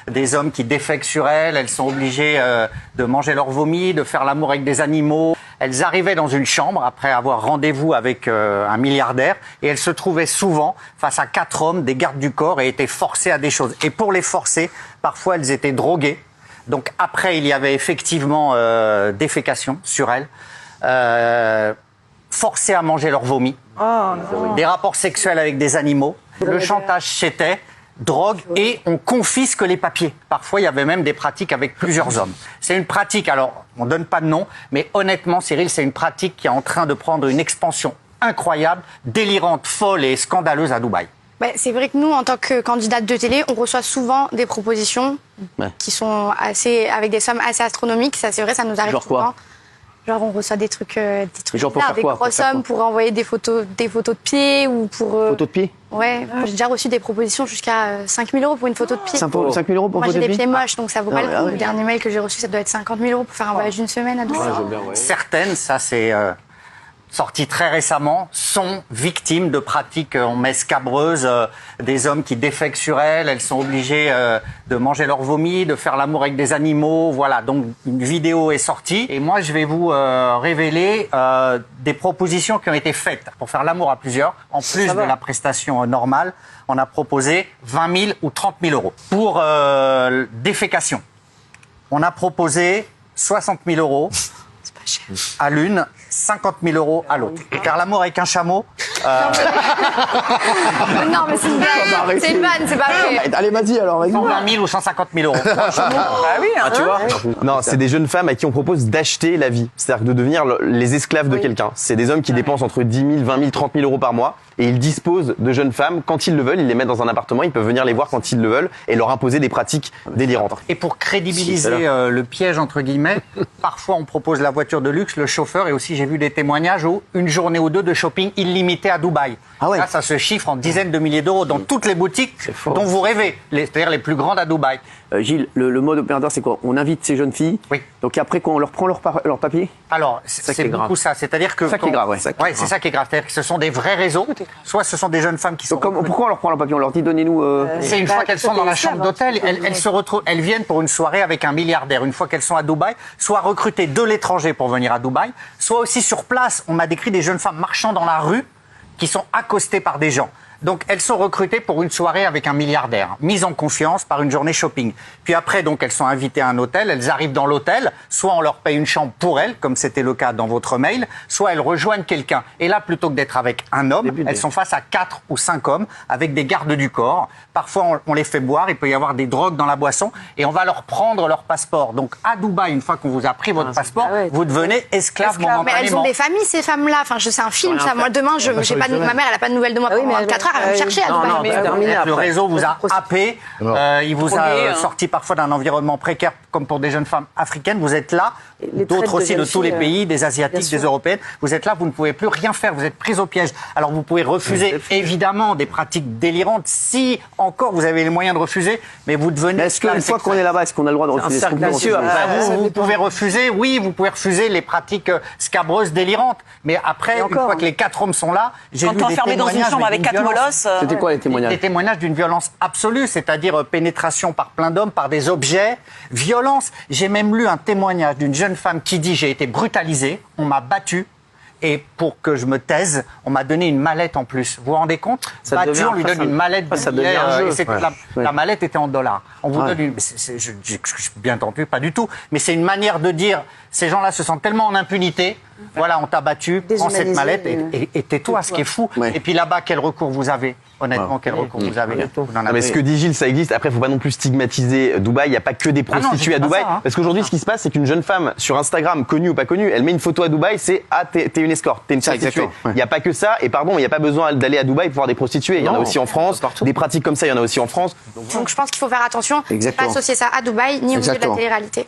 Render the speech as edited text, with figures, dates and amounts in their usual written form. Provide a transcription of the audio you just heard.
Des hommes qui défèquent sur elles sont obligées de manger leur vomi, de faire l'amour avec des animaux. Elles arrivaient dans une chambre après avoir rendez-vous avec un milliardaire et elles se trouvaient souvent face à 4 hommes, des gardes du corps, et étaient forcées à des choses. Et pour les forcer, parfois elles étaient droguées. Donc après, il y avait effectivement défécation sur elles, forcées à manger leur vomi, des rapports sexuels avec des animaux. Le chantage, c'était drogue et on confisque les papiers. Parfois, il y avait même des pratiques avec plusieurs hommes. C'est une pratique, alors on ne donne pas de nom, mais honnêtement, Cyril, c'est une pratique qui est en train de prendre une expansion incroyable, délirante, folle et scandaleuse à Dubaï. C'est vrai que nous, en tant que candidate de télé, on reçoit souvent des propositions qui sont avec des sommes assez astronomiques. Ça, c'est vrai, ça nous arrive souvent. Genre, on reçoit des trucs bizarres, des grosses sommes pour envoyer des photos de pieds ou pour... Photos de pieds? Ouais, j'ai déjà reçu des propositions jusqu'à 5 000 € pour une photo de pied. 5 000 € pour une photo de pied? Moi, j'ai des pieds moches, donc ça vaut pas le coup. Le dernier mail que j'ai reçu, ça doit être 50 000 € pour faire un voyage d'une semaine à Dubaï. Certaines, ça c'est sorti très récemment, sont victimes de pratiques, on met scabreuses, des hommes qui défèquent sur elles sont obligées de manger leur vomi, de faire l'amour avec des animaux, voilà. Donc une vidéo est sortie et moi je vais vous révéler des propositions qui ont été faites pour faire l'amour à plusieurs. En plus de la prestation normale, on a proposé 20 000 ou 30 000 €. Pour défécation, on a proposé 60 000 € à l'une, 50 000 € à l'autre. Faire l'amour avec un chameau. Non, mais c'est une vanne. C'est une vanne, c'est pas vrai. Allez, vas-y alors, vas-y. 120 000 ou 150 000 €. Tu vois? Non, c'est des jeunes femmes à qui on propose d'acheter la vie. C'est-à-dire de devenir les esclaves de quelqu'un. C'est des hommes qui dépensent entre 10 000, 20 000, 30 000 € par mois. Et ils disposent de jeunes femmes quand ils le veulent. Ils les mettent dans un appartement. Ils peuvent venir les voir quand ils le veulent et leur imposer des pratiques délirantes. Et pour crédibiliser le piège, entre guillemets, parfois on propose la voiture de luxe, le chauffeur, et aussi j'ai vu des témoignages où une journée ou deux de shopping illimité à Dubaï. Là, ça se chiffre en dizaines de milliers d'euros dans toutes les boutiques dont vous rêvez, c'est-à-dire les plus grandes à Dubaï. Gilles, le mode opératoire, c'est quoi? On invite ces jeunes filles. Oui. Donc après, quand on leur prend leur papier. Alors, c'est beaucoup ça. C'est-à-dire que. C'est ça qui est grave, ouais. C'est ça qui est grave. C'est-à-dire que ce sont des vrais réseaux. Soit ce sont des jeunes femmes qui sont. Donc, pourquoi on leur prend leur papier? On leur dit donnez-nous. C'est une fois qu'elles sont dans la chambre d'hôtel, elles se retrouvent, elles viennent pour une soirée avec un milliardaire. Une fois qu'elles sont à Dubaï, soit recrutées de l'étranger pour venir à Dubaï, soit aussi sur place. On m'a décrit des jeunes femmes marchant dans la rue qui sont accostées par des gens. Donc, elles sont recrutées pour une soirée avec un milliardaire, mises en confiance par une journée shopping. Puis après, donc, elles sont invitées à un hôtel, elles arrivent dans l'hôtel, soit on leur paye une chambre pour elles, comme c'était le cas dans votre mail, soit elles rejoignent quelqu'un. Et là, plutôt que d'être avec un homme, elles sont face à 4 ou 5 hommes avec des gardes du corps. Parfois, on les fait boire, il peut y avoir des drogues dans la boisson, et on va leur prendre leur passeport. Donc, à Dubaï, une fois qu'on vous a pris votre passeport, vous devenez esclave momentanément. Mais elles ont des familles, ces femmes-là. Enfin, c'est un film, ça. Moi, demain, ma mère, elle n'a pas de nouvelles de moi pendant 24 heures, elle va me chercher à Dubaï. Le réseau vous a happé, il vous a sorti parfois d'un environnement précaire, comme pour des jeunes femmes africaines. Vous êtes là, d'autres aussi de tous les pays, des Asiatiques, des Européennes. Vous êtes là, vous ne pouvez plus rien faire, vous êtes pris au piège. Alors vous pouvez refuser, évidemment, des pratiques délirantes, si encore vous avez les moyens de refuser, mais vous devenez... Est-ce qu'une fois qu'on est là-bas, est-ce qu'on a le droit de refuser? Vous pouvez refuser, oui, vous pouvez refuser les pratiques scabreuses délirantes. Mais après, une fois que les 4 hommes sont là, j'ai vu des témoignages... Quand on dans une chambre avec 4 molosses... C'était quoi les témoignages? Des témoignages d'une violence absolue, c'est-à-dire pénétration par plein d'hommes, par des objets, violence. J'ai même lu un témoignage d'une jeune femme qui dit « J'ai été brutalisée, on m'a battue, et pour que je me taise, on m'a donné une mallette en plus. » Vous vous rendez compte? Battue, on lui donne une mallette de billets, la mallette était en dollars. On vous donne une... Je bien entendu, pas du tout, mais c'est une manière de dire, ces gens-là se sentent tellement en impunité, voilà, on t'a battu, prends cette mallette et tais-toi, ce qui est fou. Et puis là-bas, quel recours vous avez? Honnêtement, quel recours vous avez? Mais ce que dit Gilles, ça existe. Après, il ne faut pas non plus stigmatiser Dubaï. Il n'y a pas que des prostituées à Dubaï. Parce qu'aujourd'hui, ce qui se passe, c'est qu'une jeune femme sur Instagram, connue ou pas connue, elle met une photo à Dubaï, c'est « Ah, t'es une escorte, t'es une prostituée ». Il n'y a pas que ça. Et pardon, il n'y a pas besoin d'aller à Dubaï pour voir des prostituées. Il y en a aussi en France. Des pratiques comme ça, il y en a aussi en France. Donc je pense qu'il faut faire attention, ne pas associer ça à Dubaï ni au milieu de la télé-réalité.